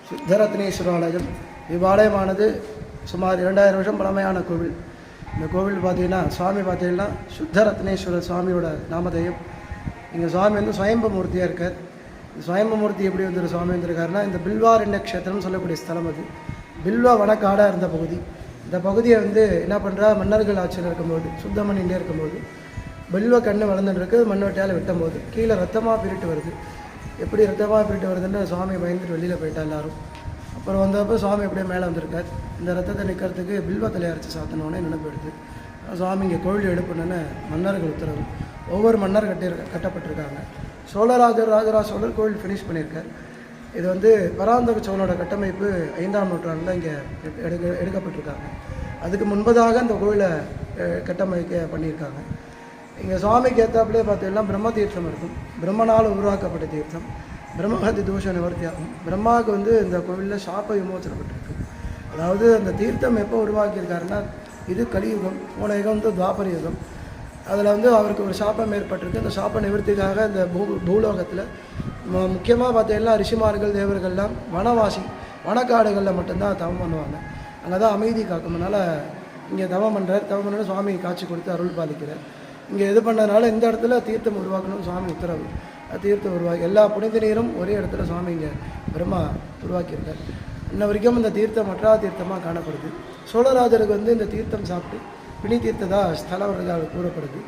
சித்தரத்னேஸ்வர ஆலயம். இவ்வாலயமானது சுமார் 2000 வருஷம் பழமையான கோவில். இந்த கோவில் பார்த்தீங்கன்னா சுவாமி பார்த்தீங்கன்னா சுத்தரத்னேஸ்வரர் சுவாமியோட நாமதேயம். இங்கே சுவாமி வந்து சுயம்பமூர்த்தியாக இருக்கார். சுயம்பமூர்த்தி எப்படி வந்து சுவாமி வந்திருக்காருன்னா, இந்த பில்வாரண்ய க்ஷேத்திரம்னு சொல்லக்கூடிய ஸ்தலம் அது. பில்வ வனக்காடாக இருந்த பகுதி. இந்த பகுதியை வந்து என்ன பண்ணுறா, மன்னர்கள் ஆட்சியில் இருக்கும்போது, சுத்தமணிலே இருக்கும்போது பில்வ கண்ணு வளர்ந்துருக்கு. மண்வெட்டியால் வெட்டும் போது கீழே ரத்தமாக பிரிட்டு வருது. எப்படி ரத்தமாக பிரிட்டு வருதுன்னு சுவாமி பயந்துட்டு வெளியில் போயிட்டா எல்லாரும். அப்புறம் வந்தப்போ சுவாமி அப்படியே மேலே வந்திருக்கார். இந்த ரத்தத்தை நிற்கிறதுக்கு பில்வ தலையை அரைச்சி சாத்தினோடனே நினைப்பு எடுத்து சுவாமி இங்கே கோவில் எடுப்புன்னு மன்னர்கள் உத்தரவு. ஒவ்வொரு மன்னர் கட்டப்பட்டிருக்காங்க. ராஜராஜ சோழர் கோவில் ஃபினிஷ் பண்ணியிருக்கார். இது வந்து பராந்தக சோழனோட கட்டமைப்பு 5ஆம் நூற்றாண்டில் இங்கே எடுக்கப்பட்டிருக்காங்க. அதுக்கு முன்பதாக இந்த கோவிலை கட்டமைக்க பண்ணியிருக்காங்க. இங்கே சுவாமிக்கு ஏற்றாப்புலேயே பார்த்தீங்கன்னா பிரம்ம தீர்த்தம் இருக்கும். பிரம்மனால் உருவாக்கப்பட்ட தீர்த்தம். பிரம்மஹத்தி தோஷ நிவர்த்தி ஆகும். பிரம்மாவுக்கு வந்து இந்த கோவிலில் சாப்ப விமோச்சனப்பட்டிருக்கு. அதாவது அந்த தீர்த்தம் எப்போ உருவாக்கியிருக்காருன்னா, இது கலியுகம், போன யுகம் வந்து துவாபர யுகம். அதில் வந்து அவருக்கு ஒரு சாப்பம் ஏற்பட்டிருக்கு. அந்த சாப்ப நிவர்த்திக்காக இந்த பூலோகத்தில் முக்கியமாக பார்த்தீங்கன்னா ரிஷிமார்கள் தேவர்கள்லாம் வனக்காடுகளில் மட்டும்தான் தவம் பண்ணுவாங்க. அங்கே தான் அமைதி காக்கும். அதனால் இங்கே தவம் பண்ணுற சுவாமி காட்சி கொடுத்து அருள் பாலிக்கிறார். இங்கே இது பண்ணதுனால இந்த இடத்துல தீர்த்தம் உருவாக்கணும்னு சுவாமி உத்தரவு. தீர்த்தம் உருவாக்கி எல்லா புனித நீரும் ஒரே இடத்துல சுவாமி இங்கே பிரம்மா உருவாக்கியிருக்கார். இன்ன வரைக்கும் இந்த தீர்த்தம் மற்றா தீர்த்தமாக காணப்படுது. சோழராஜருக்கு வந்து இந்த தீர்த்தம் சாப்பிட்டு பிணி தீர்த்ததா ஸ்தலம் வருது கூறப்படுது.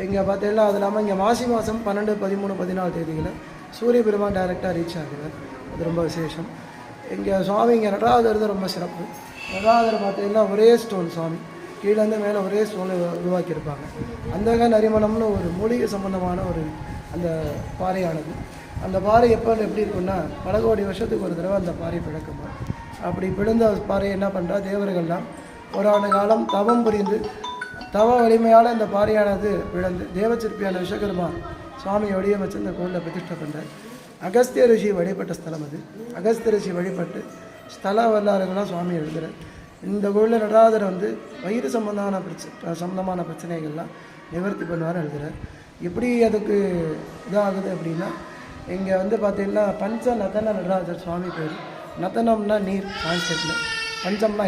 இங்கே பார்த்தீங்கன்னா அது இல்லாமல் இங்கே மாசி மாதம் 12, 13, 14 தேதிகளில் சூரிய பெருமான் டைரெக்டாக ரீச் ஆகுறார். அது ரொம்ப விசேஷம். இங்கே சுவாமி இங்கே நடராஜர் ரொம்ப சிறப்பு. நடராஜர் பார்த்தீங்கன்னா ஒரே ஸ்டோன் சுவாமி, கீழேருந்து மேலே ஒரே ஸ்டோனை உருவாக்கியிருப்பாங்க. அந்த நரிமணம்னு ஒரு மூலிகை சம்பந்தமான ஒரு அந்த பாறையானது. அந்த பாறை எப்படி இருக்குன்னா, பல கோடி வருஷத்துக்கு ஒரு தடவை அந்த பாறை பிழக்குமா. அப்படி பிழந்த பாறையை என்ன பண்ணுறா, தேவர்கள்லாம் ஒரு ஆண்டு காலம் தவம் புரிந்து தவ வலிமையால் அந்த பாறையானது விழுந்து தேவச்சிற்பியான விஸ்வகர்மா சுவாமியை வடிவமைச்சு இந்த கோவிலில் பிரதிஷ்டை பண்ணுறார். அகஸ்திய ரிஷி வழிபட்ட ஸ்தலம் அது. அகஸ்திய ரிஷி வழிபட்டு ஸ்தல வரலாறுகள்லாம் சுவாமி எழுதுகிறார். இந்த கோவிலில் நடராஜர் வந்து வயிறு சம்பந்தமான பிரச்சனைகள்லாம் நிவர்த்தி பண்ணுவார் எழுதுகிறார். எப்படி அதுக்கு இதாகுது அப்படின்னா, இங்கே வந்து பார்த்திங்கன்னா பஞ்ச நதன நடராஜர் சுவாமி பேர். நதனம்னா நீர் சான்ஸ்கிரிட்டில், பஞ்சம்னா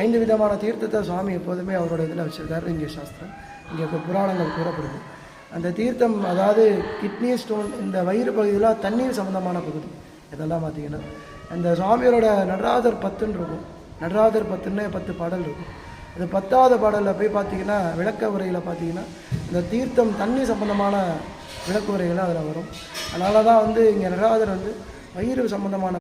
5 விதமான தீர்த்தத்தை சுவாமி எப்போதுமே அவரோட இதில் வச்சுருக்காரு. இங்கே சாஸ்திரம், இங்கே புராணங்கள் கூறப்படுது. அந்த தீர்த்தம் அதாவது கிட்னி ஸ்டோன், இந்த வயிறு பகுதியில் தண்ணீர் சம்மந்தமான பகுதி. இதெல்லாம் பார்த்திங்கன்னா இந்த சுவாமியோட நடராஜர் 10 இருக்கும். நடராஜர் 10 பாடல் இருக்கும். இது 10வது பாடலில் போய் பார்த்திங்கன்னா விளக்க உரையில் பார்த்திங்கன்னா இந்த தீர்த்தம் தண்ணி சம்பந்தமான விளக்கு உரைகள்லாம் அதில் வரும். அதனால தான் வந்து இங்கே நடராஜர் வந்து வயிறு சம்பந்தமான